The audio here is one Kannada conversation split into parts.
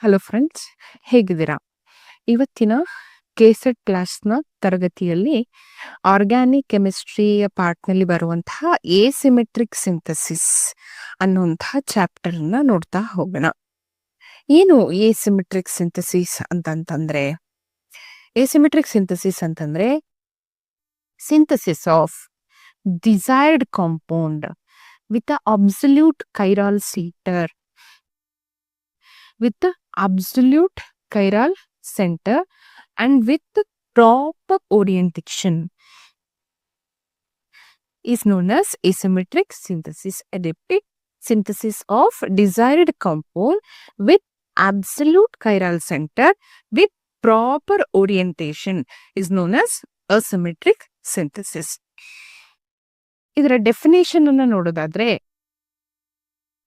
ಹಲೋ ಫ್ರೆಂಡ್ಸ್, ಹೇಗಿದ್ದೀರಾ? ಇವತ್ತಿನ ಕೆಸೆಟ್ ಕ್ಲಾಸ್ನ ತರಗತಿಯಲ್ಲಿ ಆರ್ಗ್ಯಾನಿಕ್ ಕೆಮಿಸ್ಟ್ರಿಯ ಪಾರ್ಟ್ನಲ್ಲಿ ಬರುವಂತಹ ಎಸಿಮೆಟ್ರಿಕ್ ಸಿಂಥಸಿಸ್ ಅನ್ನುವಂತಹ ಚಾಪ್ಟರ್ನ ನೋಡ್ತಾ ಹೋಗೋಣ. ಏನು ಎಸಿಮೆಟ್ರಿಕ್ ಸಿಂಥಸಿಸ್ ಅಂತಂತಂದ್ರೆ, ಎಸಿಮೆಟ್ರಿಕ್ ಸಿಂಥಸಿಸ್ ಅಂತಂದ್ರೆ synthesis of desired compound with absolute chiral centre with the absolute chiral center and with the proper orientation is known as asymmetric synthesis. Adaptive synthesis of desired compound with absolute chiral center with proper orientation is known as asymmetric synthesis. ಇದರ ಡೆಫಿನೇಷನ್ ಅನ್ನು ನೋಡೋದಾದ್ರೆ,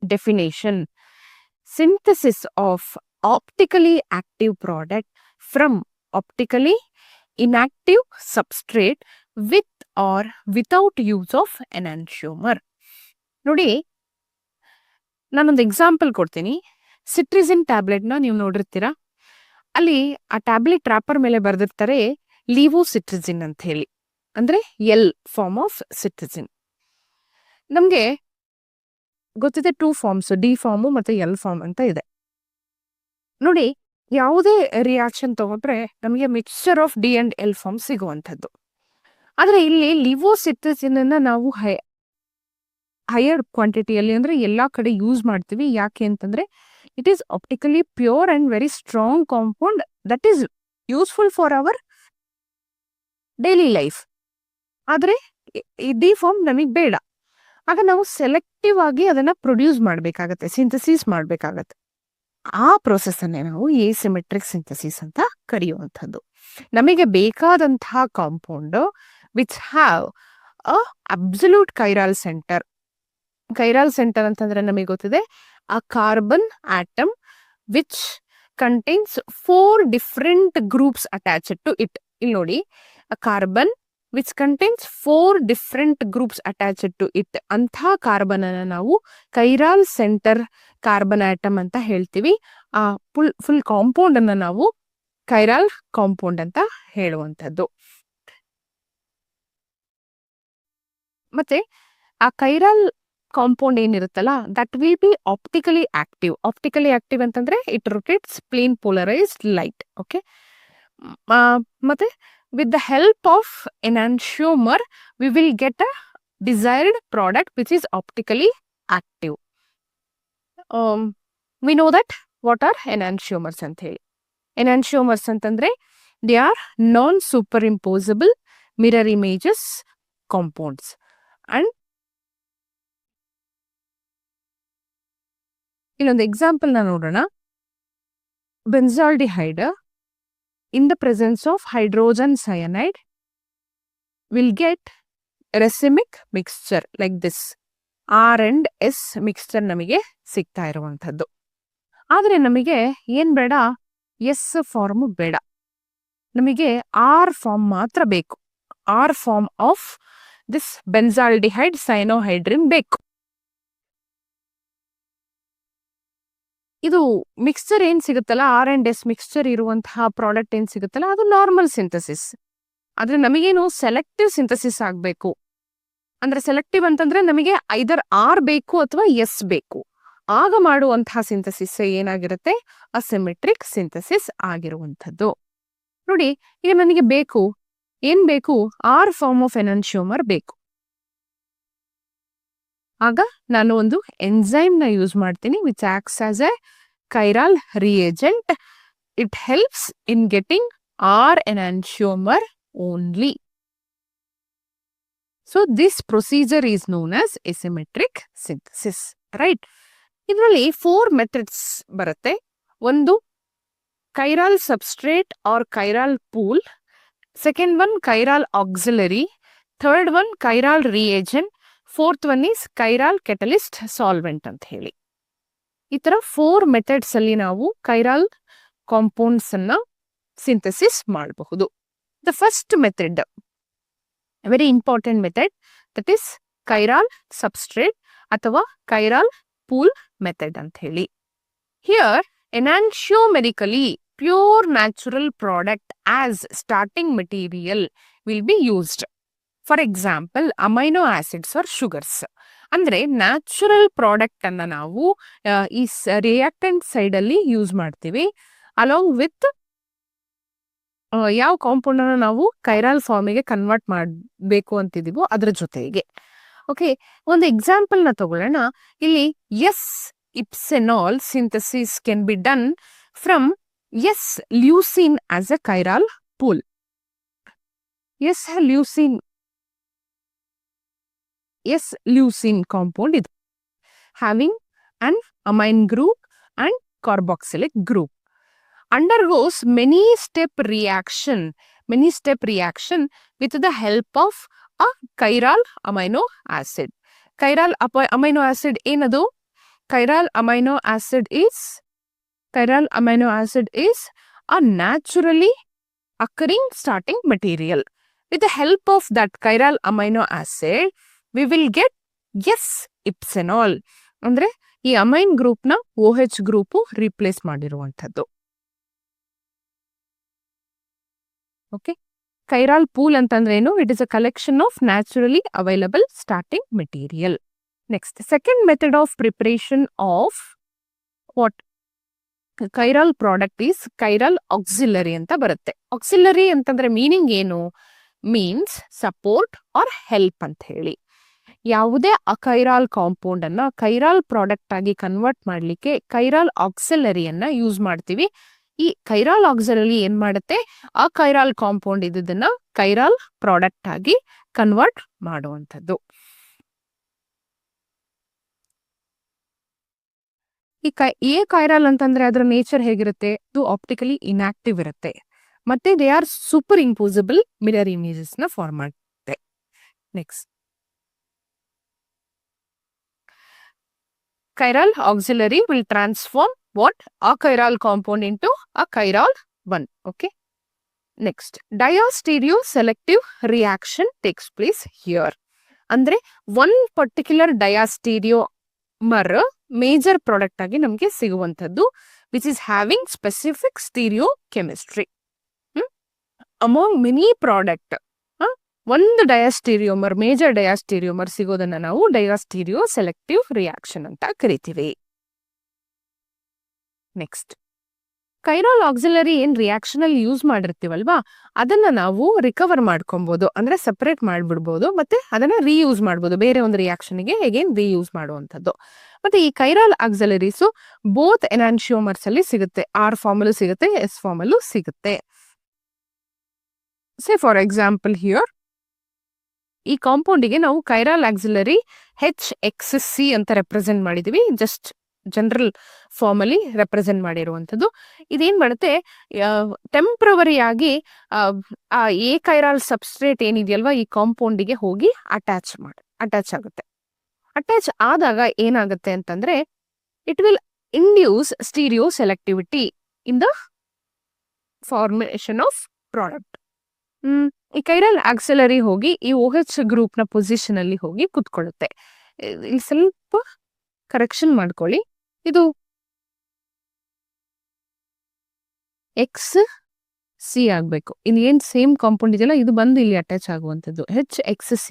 definition synthesis of optically active product from optically inactive substrate with or without use of enantiomer. ನೋಡಿ, ನಾನೊಂದು ಎಕ್ಸಾಂಪಲ್ ಕೊಡ್ತೀನಿ. ಸಿಟ್ರಿಸಿನ್ ಟ್ಯಾಬ್ಲೆಟ್ನ ನೀವು ನೋಡಿರ್ತೀರಾ. ಅಲ್ಲಿ ಆ ಟ್ಯಾಬ್ಲೆಟ್ ರ್ಯಾಪರ್ ಮೇಲೆ ಬರೆದಿರ್ತಾರೆ ಲಿವೋಸಿಟ್ರಿಸಿನ್ ಅಂತ ಹೇಳಿ, ಅಂದ್ರೆ ಎಲ್ ಫಾರ್ಮ್ ಆಫ್ ಸಿಟ್ರಿಸಿನ್. ನಮಗೆ ಗೊತ್ತಿದೆ 2 ಫಾರ್ಮ್ಸ್, ಡಿ ಫಾರ್ಮು ಮತ್ತೆ ಎಲ್ ಫಾರ್ಮ್ ಅಂತ ಇದೆ. ನೋಡಿ, ಯಾವುದೇ ರಿಯಾಕ್ಷನ್ ತಗೊಂಡ್ರೆ ನಮಗೆ mixture of D and L form ಸಿಗುವಂಥದ್ದು. ಆದರೆ ಇಲ್ಲಿ ಲಿವೋಸಿಟ್ರಿಸಿನ್ ಅನ್ನ ನಾವು ಹೈಯರ್ ಕ್ವಾಂಟಿಟಿಯಲ್ಲಿ ಅಂದ್ರೆ ಎಲ್ಲಾ ಕಡೆ ಯೂಸ್ ಮಾಡ್ತೀವಿ. ಯಾಕೆ ಅಂತಂದ್ರೆ it is optically pure and very strong compound that is useful for our daily life. ಆದರೆ ಈ ಡಿ ಫಾರ್ಮ್ ನಮಗೆ ಬೇಡ. ಆಗ ನಾವು ಸೆಲೆಕ್ಟಿವ್ ಆಗಿ ಅದನ್ನ ಪ್ರೊಡ್ಯೂಸ್ ಮಾಡಬೇಕಾಗತ್ತೆ, ಸಿಂಥಸಿಸ್ ಮಾಡಬೇಕಾಗತ್ತೆ. ಆ ಪ್ರೊಸೆಸ್ ಅನ್ನೇ ನಾವು ಎಸಿಮೆಟ್ರಿಕ್ ಸಿಂಥಸಿಸ್ ಅಂತ ಕರೆಯುವಂಥದ್ದು. ನಮಗೆ ಬೇಕಾದಂತಹ compound which have a absolute chiral centre. Chiral centre ಅಂತಂದ್ರೆ ನಮಗೆ ಗೊತ್ತಿದೆ a carbon atom which contains 4 different groups attached to it. ಇಲ್ಲಿ ನೋಡಿ, a carbon which contains 4 different groups attached to it. ಅಂಥ ಕಾರ್ಬನ್ ಅನ್ನ ನಾವು ಕೈರಾಲ್ ಸೆಂಟರ್ ಕಾರ್ಬನ್ ಆಟಮ್ ಅಂತ ಹೇಳ್ತೀವಿ. ಆ ಫುಲ್ ಕಾಂಪೌಂಡ್ ಅನ್ನ ನಾವು ಕೈರಾಲ್ ಕಾಂಪೌಂಡ್ ಅಂತ ಹೇಳುವಂಥದ್ದು. ಮತ್ತೆ ಆ ಕೈರಾಲ್ ಕಾಂಪೌಂಡ್ ಏನಿರುತ್ತಲ್ಲ, that will be optically active. Optically active ಅಂತಂದ್ರೆ it rotates plane polarised light. Okay, ಮತ್ತೆ with the help of enantiomer we will get a desired product which is optically active. We know that what are enantiomers ಅಂತ ಹೇಳಿ. enantiomers ಅಂತಂದ್ರೆ they are non superimposable mirror images compounds. and ಇನ್ನೊಂದು ಎಕ್ಸಾಂಪಲ್ ನ ನೋಡೋಣ. ಬೆನ್ಜಾಲ್ಡಿಹೈಡ್ in the presence of hydrogen cyanide will get racemic mixture like this. R and S mixture ನಮಗೆ ಸಿಗ್ತಾ ಇರುವಂಥದ್ದು. ಆದರೆ ನಮಗೆ ಏನ್ ಬೇಡ, ಎಸ್ ಫಾರ್ಮ್ ಬೇಡ, ನಮಗೆ ಆರ್ ಫಾರ್ಮ್ ಮಾತ್ರ ಬೇಕು. ಆರ್ ಫಾರ್ಮ್ ಆಫ್ ದಿಸ್ ಬೆನ್ಜಾಲ್ಡಿಹೈಡ್ ಸೈನೋಹೈಡ್ರಿನ್ ಬೇಕು. ಇದು ಮಿಕ್ಸ್ಚರ್ ಏನ್ ಸಿಗುತ್ತಲ್ಲ, ಆರ್ ಅಂಡ್ ಎಸ್ ಮಿಕ್ಸ್ಚರ್ ಇರುವಂತಹ ಪ್ರಾಡಕ್ಟ್ ಏನ್ ಸಿಗುತ್ತಲ್ಲ, ಅದು ನಾರ್ಮಲ್ ಸಿಂಥಸಿಸ್. ಆದ್ರೆ ನಮಗೇನು ಸೆಲೆಕ್ಟಿವ್ ಸಿಂಥಸಿಸ್ ಆಗ್ಬೇಕು. ಅಂದ್ರೆ ಸೆಲೆಕ್ಟಿವ್ ಅಂತಂದ್ರೆ ನಮಗೆ ಐದರ್ ಆರ್ ಬೇಕು ಅಥವಾ ಎಸ್ ಬೇಕು. ಆಗ ಮಾಡುವಂತಹ ಸಿಂಥಸಿಸ್ ಏನಾಗಿರುತ್ತೆ, ಅಸಿಮೆಟ್ರಿಕ್ ಸಿಂಥಸಿಸ್ ಆಗಿರುವಂಥದ್ದು. ನೋಡಿ, ಈಗ ನನಗೆ ಬೇಕು, ಏನ್ ಬೇಕು, ಆರ್ ಫಾರ್ಮ್ ಆಫ್ ಎನನ್ಶಿಯೋಮರ್ ಬೇಕು. ಆಗ ನಾನು ಒಂದು ಎಂಜೈಮ್ ನ ಯೂಸ್ ಮಾಡ್ತೀನಿ which acts as a chiral reagent. It helps in getting R enantiomer only. So this procedure is known as asymmetric synthesis, right? ಇದರಲ್ಲಿ 4 ಮೆಥಡ್ಸ್ ಬರುತ್ತೆ. ಒಂದು chiral substrate or chiral pool, second one chiral auxiliary, third one chiral reagent, fourth one is chiral catalyst solvent ಅಂತ ಹೇಳಿ. ಈ ತರ 4 ಮೆಥಡ್ಸ್ ಅಲ್ಲಿ ನಾವು ಕೈರಾಲ್ ಕಾಂಪೌಂಡ್ಸ್ ಅನ್ನ ಸಿಂಥಸಿಸ್ ಮಾಡಬಹುದು. The first method, very important method, that is ಕೈರಾಲ್ substrate ಅಥವಾ ಕೈರಾಲ್ ಪೂಲ್ ಮೆಥಡ್ ಅಂತ ಹೇಳಿ. Here enantiomedically pure natural product as starting material will be used. For example amino acids or sugars. ಅಂದ್ರೆ ನ್ಯಾಚುರಲ್ ಪ್ರಾಡಕ್ಟ್ ಅನ್ನ ನಾವು ಈ ರಿಯಾಕ್ಟೆಂಟ್ ಸೈಡ್ ಅಲ್ಲಿ ಯೂಸ್ ಮಾಡ್ತೀವಿ ಅಲಾಂಗ್ ವಿತ್ ಯಾವ ಕಾಂಪೌಂಡ್ ಅನ್ನ ನಾವು ಕೈರಾಲ್ ಫಾರ್ಮಿಗೆ ಕನ್ವರ್ಟ್ ಮಾಡಬೇಕು ಅಂತಿದೀವೋ ಅದ್ರ ಜೊತೆಗೆ. ಓಕೆ, ಒಂದು ಎಕ್ಸಾಂಪಲ್ ನ ತಗೊಳ್ಳೋಣ. ಇಲ್ಲಿ S ipsenol synthesis can be done from S leucine as a chiral pool. S leucine compound is having an amine group and carboxylic group, undergoes many step reaction with the help of a chiral amino acid. Chiral amino acid ಏನದು? Chiral amino acid is a naturally occurring starting material. With the help of that chiral amino acid we will get S-ipsenol. ಅಂದ್ರೆ ಈ ಅಮೈನ್ ಗ್ರೂಪ್ ನ OH ಗ್ರೂಪ್ ರಿಪ್ಲೇಸ್ ಮಾಡಿರುವಂತದ್ದು. ಓಕೆ, ಕೈರಾಲ್ ಪೂಲ್ ಅಂತಂದ್ರೆ ಏನು? It is a collection of naturally available starting material. Next, second method of preparation of what chiral product is chiral auxiliary ಅಂತ ಬರುತ್ತೆ. ಆಕ್ಸಿಲರಿ ಅಂತಂದ್ರೆ ಮೀನಿಂಗ್ ಏನು? ಮೀನ್ಸ್ ಸಪೋರ್ಟ್ ಆರ್ ಹೆಲ್ಪ್ ಅಂತ ಹೇಳಿ. ಯಾವುದೇ ಅಕೈರಾಲ್ ಕಾಂಪೌಂಡ್ ಅನ್ನ ಕೈರಾಲ್ ಪ್ರಾಡಕ್ಟ್ ಆಗಿ ಕನ್ವರ್ಟ್ ಮಾಡ್ಲಿಕ್ಕೆ ಕೈರಾಲ್ ಆಕ್ಸಿಲರಿಯನ್ನ ಯೂಸ್ ಮಾಡ್ತೀವಿ. ಈ ಕೈರಾಲ್ ಆಕ್ಸಿಲರಿ ಏನ್ ಮಾಡುತ್ತೆ? ಆ ಕೈರಾಲ್ ಕಾಂಪೌಂಡ್ ಇದನ್ನ ಕೈರಾಲ್ ಪ್ರಾಡಕ್ಟ್ ಆಗಿ ಕನ್ವರ್ಟ್ ಮಾಡುವಂಥದ್ದು. ಈ ಕೈರಾಲ್ ಅಂತಂದ್ರೆ ಅದರ ನೇಚರ್ ಹೇಗಿರುತ್ತೆ? ಇದು ಆಪ್ಟಿಕಲಿ ಇನ್ಆಕ್ಟಿವ್ ಇರುತ್ತೆ ಮತ್ತೆ they are super impossible mirror images ನ ಫಾರ್ಮ್ ಮಾಡುತ್ತೆ. Next, chiral auxiliary will transform what? A chiral compound into a chiral one. Okay. Next, diastereo selective reaction takes place here. ಅಂದ್ರೆ one particular diastereomer major product ಆಗಿ ನಮಗೆ ಸಿಗುವಂತದ್ದು which is having specific stereochemistry. Among many product ಒಂದು ಡಯಾಸ್ಟೀರಿಯೋಮರ್, ಮೇಜರ್ ಡಯಾಸ್ಟೀರಿಯೋಮರ್ ಸಿಗೋದನ್ನ ನಾವು ಡಯಾಸ್ಟೀರಿಯೋ ಸೆಲೆಕ್ಟಿವ್ ರಿಯಾಕ್ಷನ್ ಅಂತ ಕರಿತೀವಿ. ನೆಕ್ಸ್ಟ್, ಕೈರಾಲ್ ಆಕ್ಸಿಲರಿ ಏನ್ ರಿಯಾಕ್ಷನ್ ಅಲ್ಲಿ ಯೂಸ್ ಮಾಡಿರ್ತೀವಲ್ವಾ ಅದನ್ನ ನಾವು ರಿಕವರ್ ಮಾಡ್ಕೊಬಹುದು, ಅಂದ್ರೆ ಸಪರೇಟ್ ಮಾಡ್ಬಿಡ್ಬೋದು ಮತ್ತೆ ಅದನ್ನ ರೀಯೂಸ್ ಮಾಡ್ಬೋದು ಬೇರೆ ಒಂದು ರಿಯಾಕ್ಷನ್ಗೆ ಹೇಗೇನ್ ರೀಯೂಸ್ ಮಾಡುವಂಥದ್ದು. ಮತ್ತೆ ಈ ಕೈರಾಲ್ ಆಕ್ಸಿಲರೀಸು ಬೋತ್ ಎನಾನ್ಶಿಯೋಮರ್ಸ್ ಅಲ್ಲಿ ಸಿಗುತ್ತೆ, R ಫಾರ್ಮ್ ಅಲ್ಲೂ ಸಿಗುತ್ತೆ, S ಫಾರ್ಮ್ ಅಲ್ಲೂ ಸಿಗುತ್ತೆ. ಸೇ ಫಾರ್ ಎಕ್ಸಾಂಪಲ್ ಹಿಯರ್ ಈ ಕಾಂಪೌಂಡಿಗೆ ನಾವು ಕೈರಾಲ್ ಆಕ್ಸಿಲರಿ HXC ಅಂತ ರೆಪ್ರೆಸೆಂಟ್ ಮಾಡಿದೀವಿ. ಜಸ್ಟ್ ಜನರಲ್ ಫಾರ್ಮ್ ಅಲ್ಲಿ ರೆಪ್ರೆಸೆಂಟ್ ಮಾಡಿರುವಂಥದ್ದು. ಇದೇನ್ ಮಾಡುತ್ತೆ? ಟೆಂಪ್ರವರಿ ಆಗಿ ಆ ಎ ಕೈರಾಲ್ ಸಬ್ಸ್ಟ್ರೇಟ್ ಏನಿದೆಯಲ್ವಾ ಈ ಕಾಂಪೌಂಡಿಗೆ ಹೋಗಿ ಅಟ್ಯಾಚ್ ಆಗುತ್ತೆ. ಅಟ್ಯಾಚ್ ಆದಾಗ ಏನಾಗುತ್ತೆ ಅಂತಂದ್ರೆ it will induce stereo selectivity in the formation of product. ಈ ಕೈರಾಲ್ ಆಕ್ಸಿಲರಿ ಹೋಗಿ ಈ OH ಗ್ರೂಪ್ ನ ಪೊಸಿಷನ್ ಅಲ್ಲಿ ಹೋಗಿ ಕುತ್ಕೊಳ್ಳುತ್ತೆ. ಇಲ್ಲಿ ಸ್ವಲ್ಪ ಕರೆಕ್ಷನ್ ಮಾಡ್ಕೊಳ್ಳಿ, ಇದು XC ಆಗ್ಬೇಕು. ಇದು ಏನ್ ಸೇಮ್ ಕಾಂಪೌಂಡ್ ಇದೆಯಲ್ಲ ಇದು ಬಂದು ಇಲ್ಲಿ ಅಟ್ಯಾಚ್ ಆಗುವಂತದ್ದು HXC.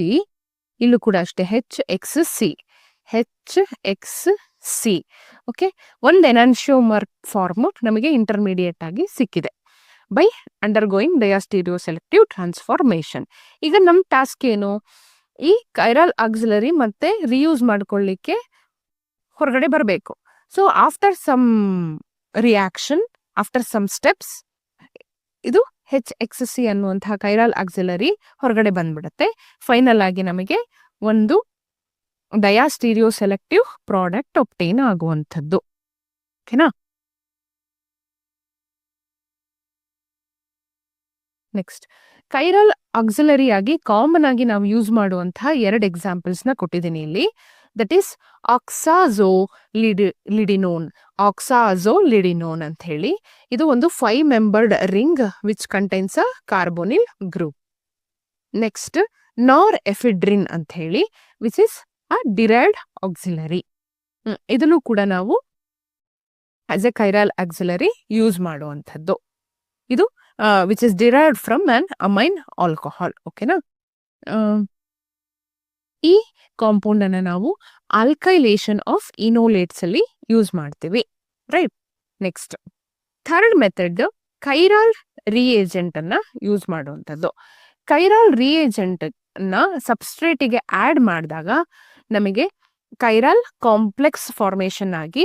ಇಲ್ಲೂ ಕೂಡ ಅಷ್ಟೇ HXC. ಓಕೆ, ಒಂದು ಎನಾನ್ಶಿಯೋಮರ್ ಫಾರ್ಮ್ ನಮಗೆ ಇಂಟರ್ಮೀಡಿಯೇಟ್ ಆಗಿ ಸಿಕ್ಕಿದೆ ಬೈ ಅಂಡರ್ಗೋಯಿಂಗ್ ಡಯಾಸ್ಟೀರಿಯೋ ಸೆಲೆಕ್ಟಿವ್ ಟ್ರಾನ್ಸ್ಫಾರ್ಮೇಶನ್. ಈಗ ನಮ್ ಟಾಸ್ಕ್ ಏನು? ಈ ಕೈರಾಲ್ ಆಕ್ಸಿಲರಿ ಮತ್ತೆ ರಿಯೂಸ್ ಮಾಡ್ಕೊಳ್ಳಿಕ್ಕೆ ಹೊರಗಡೆ ಬರಬೇಕು. So after some reaction, after some steps ಇದು HXC ಅನ್ನುವಂತಹ ಕೈರಾಲ್ ಆಕ್ಸಿಲರಿ ಹೊರಗಡೆ ಬಂದ್ಬಿಡುತ್ತೆ. ಫೈನಲ್ ಆಗಿ ನಮಗೆ ಒಂದು ಡಯಾಸ್ಟೀರಿಯೋ ಸೆಲೆಕ್ಟಿವ್ ಪ್ರಾಡಕ್ಟ್ ಒಬ್ಟೈನ್ ಆಗುವಂಥದ್ದು. ಓಕೆನಾ? ನೆಕ್ಸ್ಟ್, ಕೈರಾಲ್ ಆಕ್ಸಿಲರಿ ಆಗಿ ಕಾಮನ್ ಆಗಿ ನಾವು ಯೂಸ್ ಮಾಡುವಂತಹ 2 ಎಕ್ಸಾಂಪಲ್ಸ್ ನ ಕೊಟ್ಟಿದ್ದೀನಿ ಇಲ್ಲಿ. ದಟ್ ಈಸ್ ಆಕ್ಸಾಜೋಲಿಡಿನೋನ್ ಅಂತ ಹೇಳಿ. ಇದು ಒಂದು 5 membered ring which contains a carbonyl group. Next, ನಾರ್ ಎಫಿಡ್ರಿನ್ ಅಂತ ಹೇಳಿ which is a derived auxiliary. ಇದನ್ನು ಕೂಡ ನಾವು ಆಸ್ ಎ ಕೈರಾಲ್ ಆಕ್ಸಿಲರಿ ಯೂಸ್ ಮಾಡುವಂಥದ್ದು. ಇದು which is derived from an amine alcohol. ಓಕೆನಾ? ಈ ಕಾಂಪೌಂಡ್ ಅನ್ನ ನಾವು ಆಲ್ಕೈಲೇಷನ್ ಆಫ್ ಇನೋಲೇಟ್ಸ್ ಅಲ್ಲಿ ಯೂಸ್ ಮಾಡ್ತೀವಿ. Right. Next third method chiral reagent ಅನ್ನ ಯೂಸ್ ಮಾಡುವಂಥದ್ದು. ಕೈರಾಲ್ ರಿಯೇಜೆಂಟ್ ನ ಸಬ್ಸ್ಟ್ರೇಟಿಗೆ ಆಡ್ ಮಾಡಿದಾಗ ನಮಗೆ ಕೈರಾಲ್ ಕಾಂಪ್ಲೆಕ್ಸ್ ಫಾರ್ಮೇಶನ್ ಆಗಿ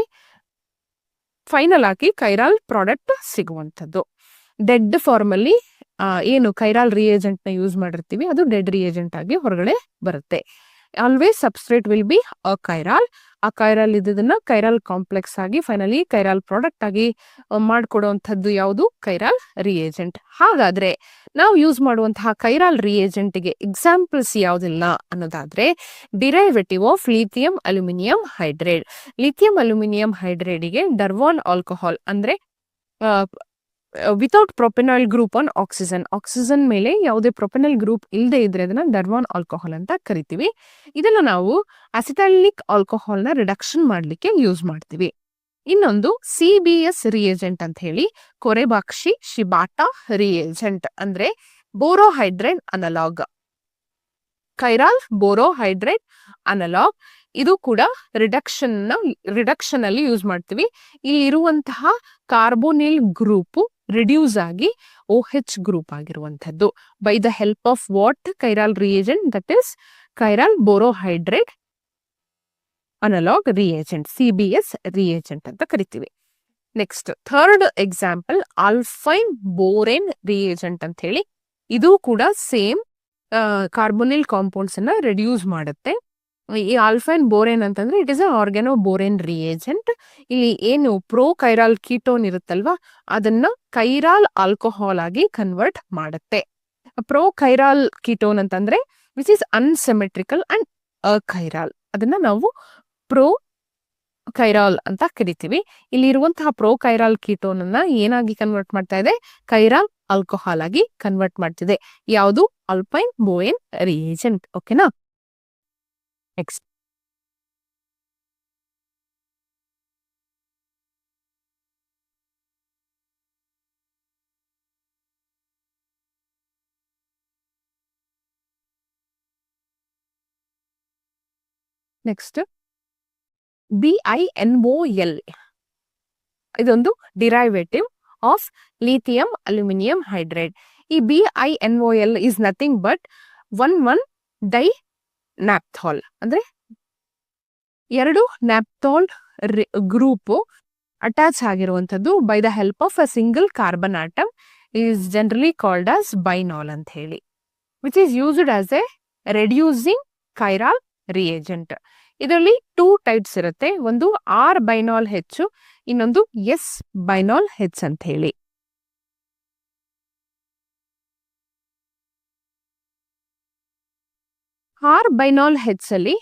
ಫೈನಲ್ ಆಗಿ ಕೈರಾಲ್ ಪ್ರಾಡಕ್ಟ್ ಸಿಗುವಂಥದ್ದು. ಡೆಡ್ ಫಾರ್ಮ್ ಅಲ್ಲಿ ಏನು ಕೈರಾಲ್ ರಿಯೇಜೆಂಟ್ ನ ಯೂಸ್ ಮಾಡಿರ್ತೀವಿ ಅದು ಡೆಡ್ ರಿಯೇಜೆಂಟ್ ಆಗಿ ಹೊರಗಡೆ ಬರುತ್ತೆ. Always substrate will be a chiral. ಆ ಕೈರಾಲ್ ಇದನ್ನ ಕೈರಾಲ್ ಕಾಂಪ್ಲೆಕ್ಸ್ ಆಗಿ ಫೈನಲಿ ಕೈರಾಲ್ ಪ್ರಾಡಕ್ಟ್ ಆಗಿ ಮಾಡ್ಕೊಡುವಂಥದ್ದು ಯಾವುದು? Chiral reagent. ಹಾಗಾದ್ರೆ ನಾವು ಯೂಸ್ ಮಾಡುವಂತಹ ಕೈರಾಲ್ ರಿಯೇಜೆಂಟ್ಗೆ ಎಕ್ಸಾಂಪಲ್ಸ್ ಯಾವುದಿಲ್ಲ ಅನ್ನೋದಾದ್ರೆ derivative of lithium aluminium hydride. Lithium aluminium ಹೈಡ್ರೈಡ್ಗೆ ಡರ್ವಾನ್ ಆಲ್ಕೋಹಾಲ್ ಅಂದ್ರೆ without propanol group on oxygen. Oxygen ಮೇಲೆ ಯಾವುದೇ ಪ್ರೊಪೆನಲ್ ಗ್ರೂಪ್ ಇಲ್ಲದೆ ಇದ್ರೆ ಅದನ್ನ ಡರ್ವಾನ್ ಆಲ್ಕೋಹಾಲ್ ಅಂತ ಕರಿತೀವಿ. ಇದನ್ನ ನಾವು ಅಸಿಟೈಲಿಕ್ ಆಲ್ಕೋಹಾಲ್ ನ ರಿಡಕ್ಷನ್ ಮಾಡ್ಲಿಕ್ಕೆ ಯೂಸ್ ಮಾಡ್ತೀವಿ. ಇನ್ನೊಂದು CBS ರಿಯೇಜೆಂಟ್ ಅಂತ ಹೇಳಿ, ಕೊರೆಬಾಕ್ಷಿ ಶಿಬಾಟಾ ರಿಯೇಜೆಂಟ್ ಅಂದ್ರೆ ಬೋರೋಹೈಡ್ರೈಡ್ ಅನಲಾಗ್, ಕೈರಾಲ್ ಬೋರೋಹೈಡ್ರೈಡ್ ಅನಲಾಗ್. ಇದು ಕೂಡ ರಿಡಕ್ಷನ್ ಅಲ್ಲಿ ಯೂಸ್ ಮಾಡ್ತೀವಿ. ಇಲ್ಲಿರುವಂತಹ ಕಾರ್ಬೋನಿಲ್ ಗ್ರೂಪ್ ರಿಡ್ಯೂಸ್ ಆಗಿ OH ಗ್ರೂಪ್ ಆಗಿರುವಂತದ್ದು by the help of what? Chiral reagent, that is chiral borohydride analog reagent, CBS reagent ಅಂತ ಕರಿತೀವಿ. Next third example alpine borane reagent ಅಂತ ಹೇಳಿ. ಇದು ಕೂಡ ಸೇಮ್ ಕಾರ್ಬೋನಿಲ್ ಕಾಂಪೌಂಡ್ಸ್ ಅನ್ನ ರೆಡ್ಯೂಸ್ ಮಾಡುತ್ತೆ. ಈ ಆಲ್ಫೈನ್ ಬೋರೇನ್ ಅಂತಂದ್ರೆ it is a organoborane reagent. ಇಲ್ಲಿ ಏನು ಪ್ರೋ ಕೈರಾಲ್ ಕೀಟೋನ್ ಇರುತ್ತಲ್ವಾ ಅದನ್ನ ಕೈರಾಲ್ ಆಲ್ಕೋಹಾಲ್ ಆಗಿ ಕನ್ವರ್ಟ್ ಮಾಡುತ್ತೆ. ಪ್ರೋ ಕೈರಾಲ್ ಕೀಟೋನ್ ಅಂತಂದ್ರೆ ವಿಚ್ ಇಸ್ ಅನ್ಸಿಮೆಟ್ರಿಕಲ್ ಅಂಡ್ ಅಕೈರಾಲ್, ಅದನ್ನ ನಾವು ಪ್ರೋ ಕೈರಾಲ್ ಅಂತ ಕರಿತೀವಿ. ಇಲ್ಲಿ ಇರುವಂತಹ ಪ್ರೋ ಕೈರಾಲ್ ಕೀಟೋನ್ ಅನ್ನ ಏನಾಗಿ ಕನ್ವರ್ಟ್ ಮಾಡ್ತಾ ಇದೆ? ಕೈರಾಲ್ ಆಲ್ಕೋಹಾಲ್ ಆಗಿ ಕನ್ವರ್ಟ್ ಮಾಡ್ತಿದೆ. ಯಾವುದು? Alpine borane reagent. ಓಕೆನಾ? Next BiNOL. ಇದೊಂದು derivative of lithium aluminium hydride. ಈ BiNOL is nothing but 1,1 di naphthol ಅಂದ್ರೆ 2 ನ್ಯಾಪ್ಥಾಲ್ ಗ್ರೂಪ್ ಅಟ್ಯಾಚ್ ಆಗಿರುವಂತದ್ದು by the help of a single carbon atom is generally called as binol ಅಂತ ಹೇಳಿ, which is used as a reducing chiral reagent. ಇದರಲ್ಲಿ 2 ಟೈಪ್ಸ್ ಇರುತ್ತೆ. ಒಂದು R ಬೈನಾಲ್ H, ಇನ್ನೊಂದು S ಬೈನಾಲ್ H ಅಂತ ಹೇಳಿ. R ಬೈನಾಲ್ H ಅಲ್ಲಿ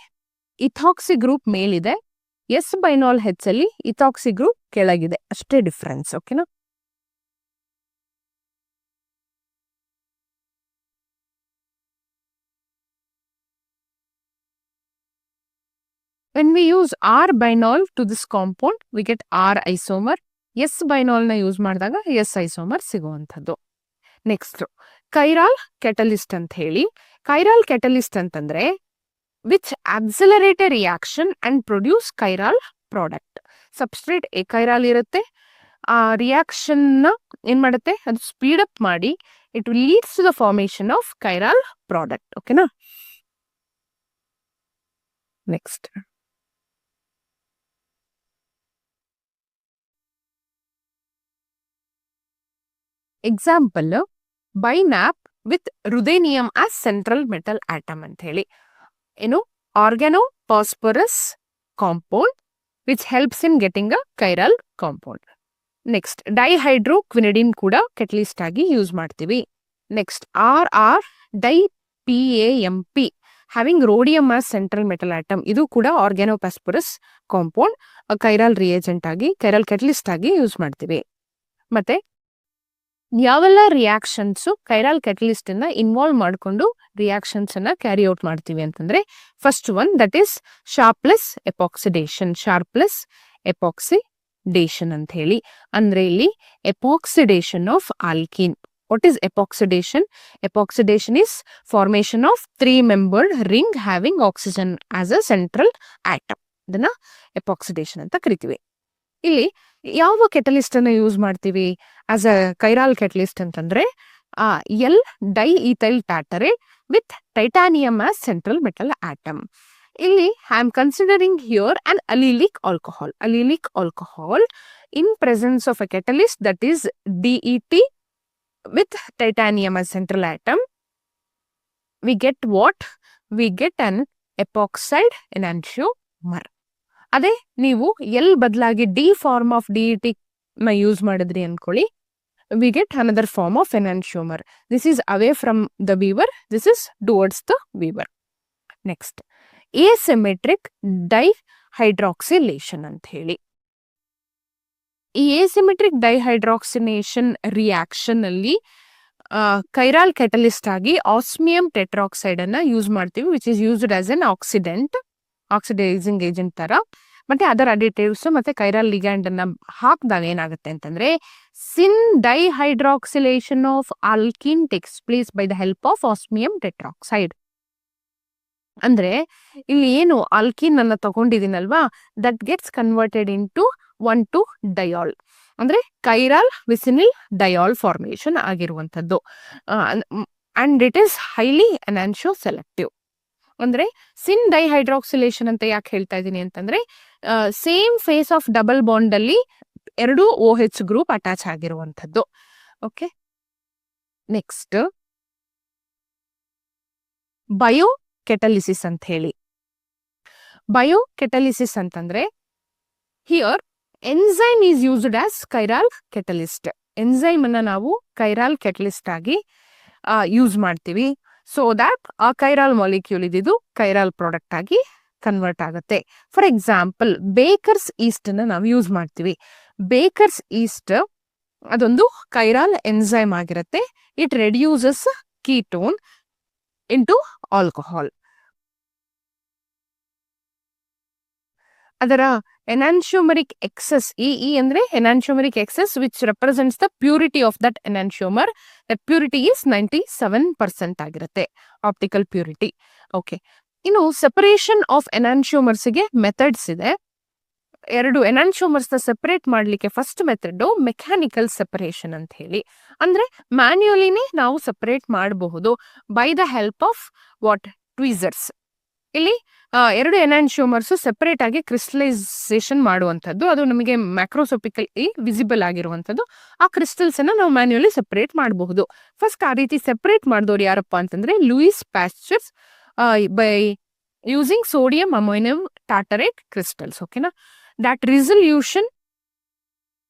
ಇಥಾಕ್ಸಿ ಗ್ರೂಪ್ ಮೇಲಿದೆ, S ಬೈನಾಲ್ H ಅಲ್ಲಿ ಇಥಾಕ್ಸಿ ಗ್ರೂಪ್ ಕೆಳಗಿದೆ, ಅಷ್ಟೇ ಡಿಫ್ರೆನ್ಸ್. ಓಕೆನಾ? When we use R binol to this compound, we get R isomer. S binol ನ ಯೂಸ್ ಮಾಡಿದಾಗ S isomer ಸಿಗುವಂಥದ್ದು. ನೆಕ್ಸ್ಟ್ ಕೈರಾಲ್ ಕೆಟಲಿಸ್ಟ್ ಅಂತ ಹೇಳಿ. ಕೈರಾಲ್ ಕೆಟಲಿಸ್ಟ್ ಅಂತಂದ್ರೆ which accelerate a reaction and produce chiral product. Substrate chiral ಇರುತ್ತೆ, ಆ ರಿಯಾಕ್ಷನ್ ನ ಏನ್ ಮಾಡುತ್ತೆ? ಅದು ಸ್ಪೀಡ್ ಅಪ್ ಮಾಡಿ it will leads to the formation of chiral product. ಓಕೆನಾ? Next example binap with ruthenium as central metal atom ಅಂತ ಹೇಳಿ. ಏನು? Organophosphorus compound which helps in getting a chiral compound. Next ಡೈಹೈಡ್ರೋ ಕ್ವಿನಿಡಿನ್ ಕೂಡ ಕೆಟಲಿಸ್ಟ್ ಆಗಿ ಯೂಸ್ ಮಾಡ್ತೀವಿ. Next RR di PAMP having rhodium as central metal atom. ಇದು ಕೂಡ organophosphorus compound chiral reagent ಆಗಿ ಕೈರಾಲ್ ಕೆಟಲಿಸ್ಟ್ ಆಗಿ ಯೂಸ್ ಮಾಡ್ತೀವಿ. ಮತ್ತೆ ಯಾವೆಲ್ಲ ರಿಯಾಕ್ಷನ್ಸ್ ಕೈರಾಲ್ ಕೆಟಲಿಸ್ಟ್ ಅನ್ನ ಇನ್ವಾಲ್ವ್ ಮಾಡಿಕೊಂಡು ರಿಯಾಕ್ಷನ್ಸ್ ಅನ್ನ ಕ್ಯಾರಿ ಔಟ್ ಮಾಡ್ತೀವಿ ಅಂತಂದ್ರೆ first one that is Sharpless epoxidation. Sharpless epoxidation epoxidation ಅಂತ ಹೇಳಿ. ಅಂದ್ರೆ ಇಲ್ಲಿ epoxidation of alkene. What is epoxidation? Epoxidation is formation of 3-membered ring having oxygen as a central atom. ಇದನ್ನ ಎಪಾಕ್ಸಿಡೇಷನ್ ಅಂತ ಕರಿತೀವಿ. ಇಲ್ಲಿ ಯಾವ ಕೆಟಲಿಸ್ಟ್ ಅನ್ನ ಯೂಸ್ ಮಾಡ್ತೀವಿ ಆಸ್ ಅ ಕೈರಾಲ್ ಕೆಟಲಿಸ್ಟ್ ಅಂತಂದ್ರೆ L diethyl tartrate with titanium as central metal atom. ಇಲ್ಲಿ I am considering here an allylic alcohol. Allylic alcohol in presence of a catalyst that is DET with titanium as central atom, we get what? We get an epoxide enantiomer. ಅದೇ ನೀವು ಎಲ್ ಬದಲಾಗಿ ಡಿ ಫಾರ್ಮ್ ಆಫ್ DET ನ ಯೂಸ್ ಮಾಡಿದ್ರಿ ಅನ್ಕೊಳ್ಳಿ, we get another form of enantiomer. This is away from the weaver, this is towards the weaver. Next, asymmetric dihydroxylation ಅಂತ ಹೇಳಿ. ಈ ಎಸಿಮೆಟ್ರಿಕ್ ಡೈಹೈಡ್ರಾಕ್ಸಿನೇಷನ್ ರಿಯಾಕ್ಷನ್ ಅಲ್ಲಿ ಕೈರಾಲ್ ಕೆಟಲಿಸ್ಟ್ ಆಗಿ ಆಸ್ಮಿಯಂ ಟೆಟ್ರಾಕ್ಸೈಡ್ ಅನ್ನ ಯೂಸ್ ಮಾಡ್ತೀವಿ, which is used as N accident, oxidising agent ತರ. ಮತ್ತೆ ಅದರ್ ಅಡಿಟಿವ್ಸ್ ಮತ್ತೆ ಕೈರಾಲ್ ಲಿಗ್ಯಾಂಡ್ ಅನ್ನ ಹಾಕಿದಾಗ ಏನಾಗುತ್ತೆ ಅಂತಂದ್ರೆ syn dihydroxylation of alkene takes place by the help of osmium tetroxide. ಅಂದ್ರೆ ಇಲ್ಲಿ ಏನು ಆಲ್ಕೀನ್ ಅನ್ನ ತಗೊಂಡಿದ್ದೀನಲ್ವಾ, that gets converted into 1,2-diol. ಅಂದ್ರೆ ಕೈರಾಲ್ ವಿಸಿನಿಲ್ ಡಯಾಲ್ ಫಾರ್ಮೇಶನ್ ಆಗಿರುವಂತದ್ದು. And it is highly enantioselective. ಅಂದ್ರೆ ಸಿನ್ ಡೈಹೈಡ್ರಾಕ್ಸಿಲೇಷನ್ ಅಂತ ಯಾಕೆ ಹೇಳ್ತಾ ಇದ್ದೀನಿ ಅಂತಂದ್ರೆ same face of double bond ಅಲ್ಲಿ 2 OH ಗ್ರೂಪ್ ಅಟ್ಯಾಚ್ ಆಗಿರುವಂತದ್ದು. ಓಕೆ, ನೆಕ್ಸ್ಟ್ ಬಯೋ ಕೆಟಲಿಸಿಸ್ ಅಂತ ಹೇಳಿ. ಬಯೋ ಕೆಟಲಿಸಿಸ್ ಅಂತಂದ್ರೆ here enzyme is used as chiral catalyst. Enzyme ಅನ್ನ ನಾವು ಕೈರಾಲ್ ಕೆಟಲಿಸ್ಟ್ ಆಗಿ ಯೂಸ್ ಮಾಡ್ತೀವಿ. ಸೊ ದ್ಯಾಟ್ ಆ ಕೈರಾಲ್ ಮಾಲಿಕ್ಯೂಲ್ ಇದ್ದಿದ್ದು ಕೈರಾಲ್ ಪ್ರಾಡಕ್ಟ್ ಆಗಿ ಕನ್ವರ್ಟ್ ಆಗುತ್ತೆ. ಫಾರ್ ಎಕ್ಸಾಂಪಲ್ ಬೇಕರ್ಸ್ ಈಸ್ಟ್ ಅನ್ನ ನಾವು ಯೂಸ್ ಮಾಡ್ತೀವಿ. ಬೇಕರ್ಸ್ ಈಸ್ಟ್ ಅದೊಂದು ಕೈರಾಲ್ ಎನ್ಸೈಮ್ ಆಗಿರುತ್ತೆ. It reduces ketone into alcohol. ಅದರ enantiomeric excess, E ಅಂದ್ರೆ enantiomeric excess which represents the purity of that enantiomer. That purity is 97% ಆಗಿರುತ್ತೆ, ಆಪ್ಟಿಕಲ್ ಪ್ಯೂರಿಟಿ. ಓಕೆ, ಇನ್ನು ಸೆಪರೇಷನ್ ಆಫ್ ಎನಾನ್ಶಿಯೋಮರ್ಸ್ ಗೆ ಮೆಥಡ್ಸ್ ಇದೆ. 2 ಎನಾನ್ಶಿಯೋಮರ್ಸ್ ನ ಸೆಪರೇಟ್ ಮಾಡ್ಲಿಕ್ಕೆ ಫಸ್ಟ್ ಮೆಥಡ್ ಮೆಕ್ಯಾನಿಕಲ್ ಸೆಪರೇಷನ್ ಅಂತ ಹೇಳಿ. ಅಂದ್ರೆ ಮ್ಯಾನ್ಯುಯಲಿನೇ ನಾವು ಸೆಪರೇಟ್ ಮಾಡಬಹುದು by the help of what tweezers. ಇಲ್ಲಿ 2 ಎನಾನ್ಶಿಯೋಮರ್ಸ್ ಸೆಪರೇಟ್ ಆಗಿ ಕ್ರಿಸ್ಟಲೈಸೇಷನ್ ಮಾಡುವಂಥದ್ದು, ಅದು ನಮಗೆ ಮ್ಯಾಕ್ರೋಸ್ಕೋಪಿಕಲಿ ವಿಸಿಬಲ್ ಆಗಿರುವಂಥದ್ದು. ಆ ಕ್ರಿಸ್ಟಲ್ಸ್ ಅನ್ನ ನಾವು ಮ್ಯಾನ್ಯುಯಲಿ ಸೆಪರೇಟ್ ಮಾಡಬಹುದು. ಫಸ್ಟ್ ಆ ರೀತಿ ಸೆಪರೇಟ್ ಮಾಡಿದವ್ರು ಯಾರಪ್ಪ ಅಂತಂದ್ರೆ Louis Pasteur by using sodium ammonium tartrate crystals. ಓಕೆನಾ, that resolution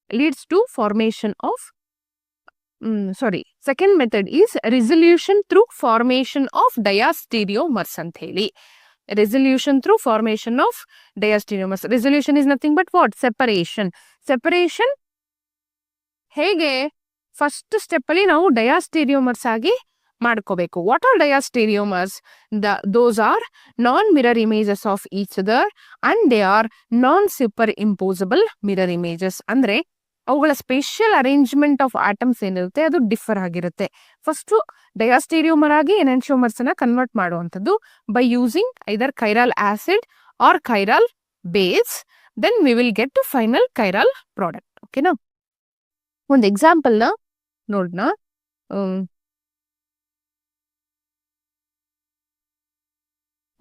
leads to formation of second method is resolution through formation of diastereomers ಅಂತ ಹೇಳಿ. resolution through formation of diastereomers. resolution is nothing but what? separation. separation ಹೇಗೆ? ಫಸ್ಟ್ ಸ್ಟೆಪ್ ಅಲ್ಲಿ ನಾವು ಡಯಾಸ್ಟೀರಿಯೋಮರ್ಸ್ ಆಗಿ ಮಾಡ್ಕೋಬೇಕು. What are diastereomers? those are non-mirror images of each other and they are non-superimposable mirror images. ಅಂದ್ರೆ ಅವುಗಳ ಸ್ಪೇಷಿಯಲ್ ಅರೇಂಜ್ಮೆಂಟ್ ಆಫ್ ಆಟಮ್ಸ್ ಏನಿರುತ್ತೆ ಅದು ಡಿಫರ್ ಆಗಿರುತ್ತೆ. ಫಸ್ಟ್ ಡಯಾಸ್ಟೀರಿಯೋಮರ್ ಆಗಿ ಎನಾನ್ಶಿಯೋಮರ್ಸ್ ಅನ್ನ ಕನ್ವರ್ಟ್ ಮಾಡುವಂಥದ್ದು by using either chiral acid or chiral base. Then we will get to final chiral product. ಓಕೆನಾ, ಒಂದು ಎಕ್ಸಾಂಪಲ್ ನ ನೋಡೋಣ.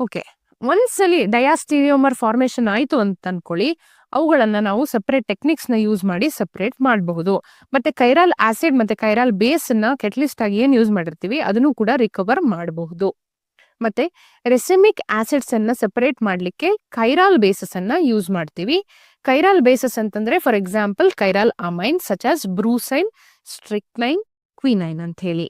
ಓಕೆ, ಒಂದ್ಸಲಿ ಡಯಾಸ್ಟೀರಿಯೋಮರ್ ಫಾರ್ಮೇಶನ್ ಆಯ್ತು ಅಂತ ಅನ್ಕೊಳ್ಳಿ, ಅವುಗಳನ್ನ ನಾವು ಸೆಪರೇಟ್ ಟೆಕ್ನಿಕ್ಸ್ ನ ಯೂಸ್ ಮಾಡಿ ಸೆಪರೇಟ್ ಮಾಡಬಹುದು. ಮತ್ತೆ ಕೈರಾಲ್ ಆಸಿಡ್ ಮತ್ತೆ ಕೈರಾಲ್ ಬೇಸ್ ನ ಕೆಟಲಿಸ್ಟ್ ಆಗಿ ಏನ್ ಯೂಸ್ ಮಾಡಿರ್ತೀವಿ ಅದನ್ನು ಕೂಡ ರಿಕವರ್ ಮಾಡಬಹುದು. ಮತ್ತೆ ರೆಸಿಮಿಕ್ ಆಸಿಡ್ಸ್ ಅನ್ನ ಸೆಪರೇಟ್ ಮಾಡ್ಲಿಕ್ಕೆ ಕೈರಾಲ್ ಬೇಸಸ್ ಅನ್ನ ಯೂಸ್ ಮಾಡ್ತೀವಿ. ಕೈರಾಲ್ ಬೇಸಸ್ ಅಂತಂದ್ರೆ for example chiral amine such as brucine, strychnine, quinine ಅಂತ ಹೇಳಿ.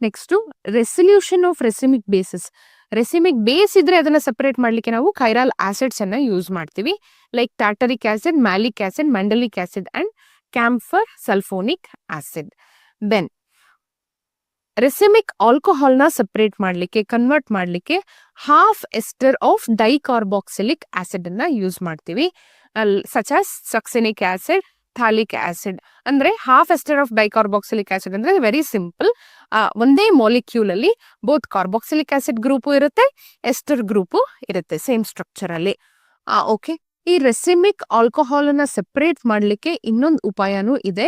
Next resolution of racemic bases. Racemic base ಇದ್ರೆ ಅದನ್ನ ಸೆಪರೇಟ್ ಮಾಡ್ಲಿಕ್ಕೆ ನಾವು ಕೈರಾಲ್ ಆಸಿಡ್ಸ್ ಅನ್ನ ಯೂಸ್ ಮಾಡ್ತೀವಿ, like tartaric acid, malic acid, mandelic acid and camphor sulphonic acid. Then racemic alcohol ನ ಸೆಪರೇಟ್ ಮಾಡ್ಲಿಕ್ಕೆ, ಕನ್ವರ್ಟ್ ಮಾಡ್ಲಿಕ್ಕೆ half ester of dicarboxylic acid ಅನ್ನ ಯೂಸ್ ಮಾಡ್ತೀವಿ. such as succinic acid, phthalic acid. ಅಂದ್ರೆ half ester of dicarboxylic acid ಅಂದ್ರೆ ವೆರಿ ಸಿಂಪಲ್. ಒಂದೇ ಮಾಲಿಕ್ಯೂಲ್ ಅಲ್ಲಿ ಬೋತ್ ಕಾರ್ಬಾಕ್ಸಿಲಿಕ್ ಆಸಿಡ್ ಗ್ರೂಪು ಇರುತ್ತೆ, ಎಸ್ಟರ್ ಗ್ರೂಪು ಇರುತ್ತೆ ಸೇಮ್ ಸ್ಟ್ರಕ್ಚರ್ ಅಲ್ಲಿ. ಓಕೆ, ಈ ರೆಸಿಮಿಕ್ ಆಲ್ಕೋಹಾಲ್ ಅನ್ನ ಸೆಪರೇಟ್ ಮಾಡ್ಲಿಕ್ಕೆ ಇನ್ನೊಂದು ಉಪಾಯನೂ ಇದೆ.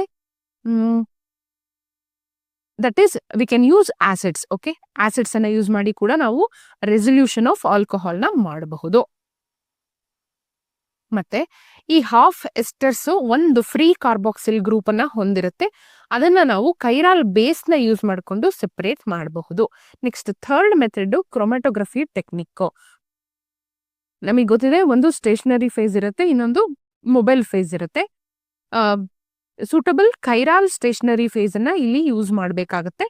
That is we can use acids. Okay, acids ಅನ್ನ ಯೂಸ್ ಮಾಡಿ ಕೂಡ ನಾವು ರೆಸಲ್ಯೂಷನ್ ಆಫ್ ಆಲ್ಕೋಹಾಲ್ ನ ಮಾಡಬಹುದು. ಮತ್ತೆ ಈ ಹಾಫ್ ಎಸ್ಟರ್ಸ್ ಒಂದು ಫ್ರೀ ಕಾರ್ಬಾಕ್ಸಿಲ್ ಗ್ರೂಪ್ ಅನ್ನ ಹೊಂದಿರುತ್ತೆ, ಅದನ್ನ ನಾವು ಕೈರಾಲ್ ಬೇಸ್ ನ ಯೂಸ್ ಮಾಡಿಕೊಂಡು ಸೆಪರೇಟ್ ಮಾಡಬಹುದು. Next third method chromatography technique. ನಮಗೆ ಗೊತ್ತಿದೆ, ಒಂದು ಸ್ಟೇಷನರಿ ಫೇಸ್ ಇರುತ್ತೆ, ಇನ್ನೊಂದು ಮೊಬೈಲ್ ಫೇಸ್ ಇರುತ್ತೆ. ಸೂಟಬಲ್ ಕೈರಾಲ್ ಸ್ಟೇಷನರಿ ಫೇಸ್ ಅನ್ನ ಇಲ್ಲಿ ಯೂಸ್ ಮಾಡಬೇಕಾಗತ್ತೆ.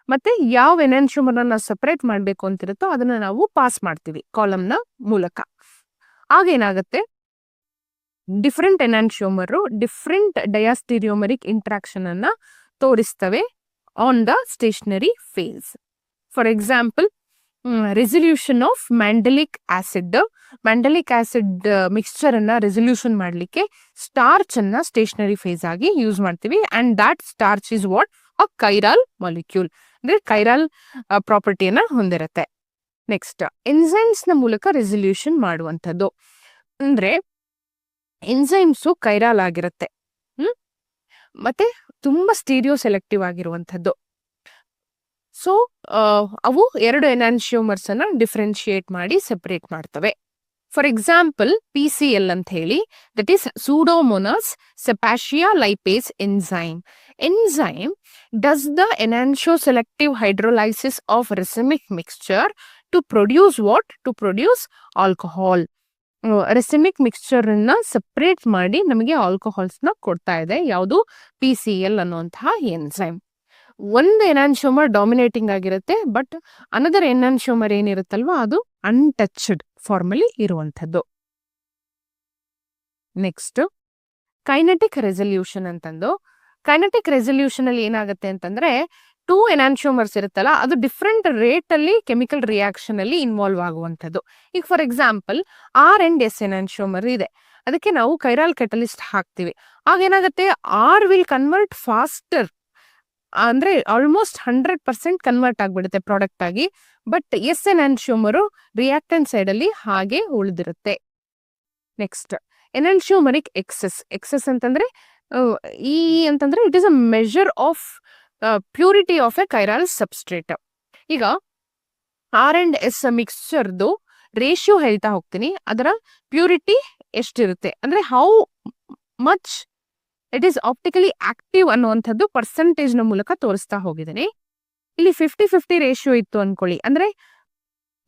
ಮತ್ತೆ ಯಾವ ಎನಾನ್ಶಿಯೋಮರ್ ಅನ್ನ ಸೆಪರೇಟ್ ಮಾಡಬೇಕು ಅಂತಿರುತ್ತೋ ಅದನ್ನ ನಾವು ಪಾಸ್ ಮಾಡ್ತೀವಿ ಕಾಲಮ್ ನ ಮೂಲಕ. ಆಗೇನಾಗತ್ತೆ, different enantiomer different diastereomeric interaction ಅನ್ನ ತೋರಿಸ್ತವೆ on the stationary phase. For example, resolution of mandelic acid. Mandelic acid mixture ಅನ್ನ ರೆಸಲ್ಯೂಷನ್ ಮಾಡ್ಲಿಕ್ಕೆ ಸ್ಟಾರ್ಚ್ ಅನ್ನ ಸ್ಟೇಷನರಿ ಫೇಸ್ ಆಗಿ ಯೂಸ್ ಮಾಡ್ತೀವಿ. And that starch is what a chiral molecule, ಅಂದ್ರೆ ಕೈರಾಲ್ ಪ್ರಾಪರ್ಟಿಯನ್ನ ಹೊಂದಿರುತ್ತೆ. ನೆಕ್ಸ್ಟ್ ಎನ್ಸೈಮ್ಸ್ ನ ಮೂಲಕ ರೆಸಲ್ಯೂಷನ್ ಮಾಡುವಂಥದ್ದು. ಅಂದ್ರೆ ಎನ್ಸೈಮ್ಸು ಕೈರಾಲ್ ಆಗಿರುತ್ತೆ, ಮತ್ತೆ ತುಂಬಾ ಸ್ಟೀರಿಯೋ ಸೆಲೆಕ್ಟಿವ್ ಆಗಿರುವಂಥದ್ದು. ಸೊ ಅವು ಎರಡು ಎನಾನ್ಶಿಯೋಮರ್ಸ್ ಅನ್ನ ಡಿಫ್ರೆನ್ಶಿಯೇಟ್ ಮಾಡಿ ಸೆಪರೇಟ್ ಮಾಡ್ತವೆ. ಫಾರ್ ಎಕ್ಸಾಂಪಲ್ PCL ಅಂತ ಹೇಳಿ, that is Pseudomonas cepacia lipase enzyme. Enzyme does the enantioselective hydrolysis of racemic mixture to produce what? To produce alcohol. Racemic mixture ಅನ್ನ ಸೆಪರೇಟ್ ಮಾಡಿ ನಮಗೆ ಆಲ್ಕೋಹಾಲ್ಸ್ ನ ಕೊಡ್ತಾ ಇದೆ ಯಾವುದು? PCL ಅನ್ನುವಂತಹ ಎನ್ಸೈಮ್. ಒಂದು ಎನಾನ್ಶಿಯೋಮರ್ ಡಾಮಿನೇಟಿಂಗ್ ಆಗಿರುತ್ತೆ, ಬಟ್ ಅನದರ್ ಎನಾನ್ಶಿಯೋಮರ್ ಏನಿರುತ್ತಲ್ವಾ ಅದು ಅನ್ಟಚ್ಡ್ ಫಾರ್ಮಲ್ಲಿ ಇರುವಂಥದ್ದು. ನೆಕ್ಸ್ಟ್ ಕೈನೆಟಿಕ್ ರೆಸಲ್ಯೂಷನ್ ಅಂತಂದು. ಕೈನೆಟಿಕ್ ರೆಸಲ್ಯೂಷನ್ ಅಲ್ಲಿ ಏನಾಗುತ್ತೆ ಅಂತಂದ್ರೆ, ಟೂ ಎನಾನ್ಶಿಯೋಮರ್ಸ್ ಇರುತ್ತಲ್ಲ, ಅದು ಡಿಫ್ರೆಂಟ್ ರೇಟ್ ಅಲ್ಲಿ ಕೆಮಿಕಲ್ ರಿಯಾಕ್ಷನ್ ಅಲ್ಲಿ ಇನ್ವಾಲ್ವ್ ಆಗುವಂಥದ್ದು. ಈಗ for example R and S ಎನಾನ್ಶಿಯೋಮರ್ ಇದೆ, ಅದಕ್ಕೆ ನಾವು ಕೈರಾಲ್ ಕೆಟಲಿಸ್ಟ್ ಹಾಕ್ತಿವಿ. ಆಗ ಏನಾಗುತ್ತೆ, R ವಿಲ್ ಕನ್ವರ್ಟ್ ಫಾಸ್ಟರ್, ಅಂದ್ರೆ ಆಲ್ಮೋಸ್ಟ್ 100% ಕನ್ವರ್ಟ್ ಆಗ್ಬಿಡುತ್ತೆ ಪ್ರಾಡಕ್ಟ್ ಆಗಿ. ಬಟ್ S ಎನಾನ್ಶಿಯೋಮರು ರಿಯಾಕ್ಟೆಂಟ್ ಸೈಡ್ ಅಲ್ಲಿ ಹಾಗೆ ಉಳಿದಿರುತ್ತೆ. Next ಎನಾನ್ಶಿಯೋಮರಿಕ್ excess. ಎಕ್ಸೆಸ್ ಅಂತಂದ್ರೆ ಅಂತಂದ್ರೆ it is a measure of purity of A ಕೈರಾಲ್ substrate. ಈಗ R and S ಮಿಕ್ಸ್ಚರ್ದು ರೇಷಿಯೋ ಹೇಳ್ತಾ ಹೋಗ್ತೀನಿ, ಅದರ ಪ್ಯೂರಿಟಿ ಎಷ್ಟಿರುತ್ತೆ ಅಂದ್ರೆ how much it is optically active ಅನ್ನುವಂಥದ್ದು ಪರ್ಸೆಂಟೇಜ್ ನ ಮೂಲಕ ತೋರಿಸ್ತಾ ಹೋಗಿದ್ದೀನಿ. ಇಲ್ಲಿ 50-50 ರೇಷಿಯೋ ಇತ್ತು ಅನ್ಕೊಳ್ಳಿ, ಅಂದ್ರೆ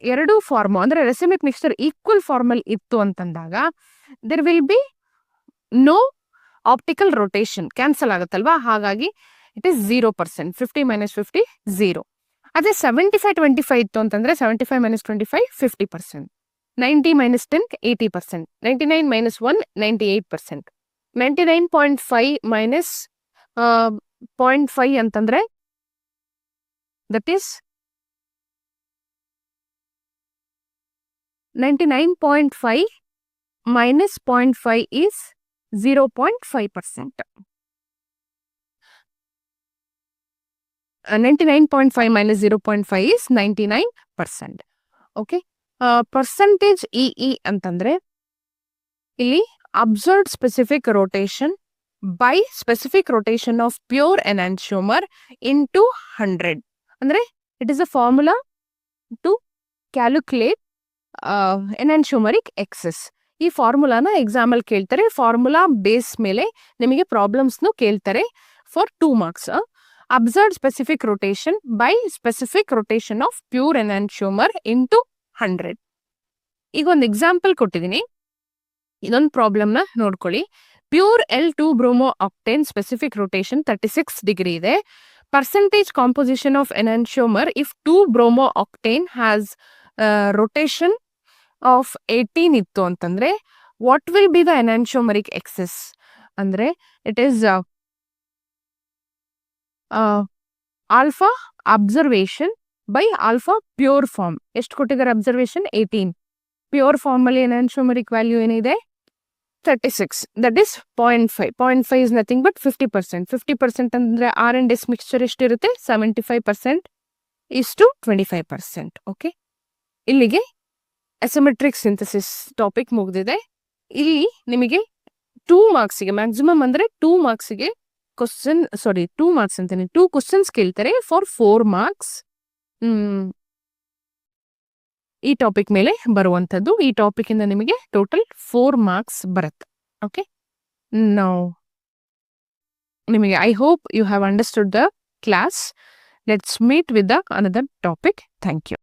ಎರಡು ಫಾರ್ಮ್ ಅಂದ್ರೆ ರೆಸಿಮಿಕ್ ಮಿಕ್ಸ್ಚರ್ ಈಕ್ವಲ್ ಫಾರ್ಮಲ್ ಇತ್ತು ಅಂತಂದಾಗ there will be no optical rotation, cancel ಆಗುತ್ತಲ್ವಾ. ಹಾಗಾಗಿ ಇಟ್ ಈಸ್ 0%. 50 - 50 0. ಅದೇ 75-25 ಇತ್ತು ಅಂತಂದ್ರೆ 75 - 25 50%, 90 - 10 80%, 99 - 1 98%, 99.5 - 0.5 ಅಂತಂದ್ರೆ that is 99.5 - 0.5 is 0.5%. 99.5 - 0.5 is 99%. Okay, percentage EE ಅಂತಂದ್ರೆ ಇಲ್ಲಿ observed specific rotation by specific rotation of pure enantiomer into 100. ಅಂದ್ರೆ it is a formula to calculate enantiomeric excess. ಈ ಫಾರ್ಮುಲಾನ ಎಕ್ಸಾಮ್ ಅಲ್ಲಿ ಕೇಳ್ತಾರೆ, ಫಾರ್ಮುಲಾ ಬೇಸ್ ಮೇಲೆ ನಿಮಗೆ ಪ್ರಾಬ್ಲಮ್ಸ್ ಕೇಳ್ತಾರೆ for 2 marks. Observed specific rotation by specific rotation of pure enantiomer into 100. ಈಗ ಒಂದು ಎಕ್ಸಾಂಪಲ್ ಕೊಟ್ಟಿದ್ದೀನಿ, ಇದೊಂದು ಪ್ರಾಬ್ಲಮ್ ನ ನೋಡ್ಕೊಳ್ಳಿ. Pure L2 bromooctane specific rotation 36 degree ಇದೆ. Percentage composition of enantiomer if 2 bromooctane has rotation of 18 ಇತ್ತು ಅಂತಂದ್ರೆ what will be the enantiomeric excess ಅಂದ್ರೆ it is alpha observation by alpha pure form. ಎಷ್ಟು ಕೊಟ್ಟಿದ್ದಾರೆ ಅಬ್ಸರ್ವೇಷನ್? 18. ಪ್ಯೂರ್ ಫಾರ್ಮ್ ಅಲ್ಲಿ ಎನಾನ್ಶಿಯೋಮರಿಕ್ ವ್ಯಾಲ್ಯೂ ಏನಿದೆ? 36, that is 0.5. 0.5 is nothing but 50%. 50% ಅಂದ್ರೆ R&S ಮಿಕ್ಸ್ಚರ್ ಎಷ್ಟಿರುತ್ತೆ? 75% is to 25%. ಓಕೆ, ಇಲ್ಲಿಗೆ ಅಸಿಮೆಟ್ರಿಕ್ ಸಿಂಥಸಿಸ್ ಟಾಪಿಕ್ ಮುಗಿದಿದೆ. ಇಲ್ಲಿ ನಿಮಗೆ 2 ಮಾರ್ಕ್ಸಿಗೆ ಮ್ಯಾಕ್ಸಿಮಮ್ ಅಂದ್ರೆ 2 ಮಾರ್ಕ್ಸಿಗೆ ಕ್ವಶನ್, ಸಾರಿ 2 ಮಾರ್ಕ್ಸ್ ಅಂತಾನೆ, 2 ಕ್ವಶನ್ಸ್ ಕೇಳ್ತಾರೆ ಫಾರ್ 4 ಮಾರ್ಕ್ಸ್. ಈ ಟಾಪಿಕ್ ಮೇಲೆ ಬರುವಂಥದ್ದು. ಈ ಟಾಪಿಕ್ ಇಂದ ನಿಮಗೆ ಟೋಟಲ್ 4 ಮಾರ್ಕ್ಸ್ ಬರುತ್ತೆ. ಓಕೆ, ನಾವು ನಿಮಗೆ I hope you have understood the class. Let's meet with the another topic. Thank you.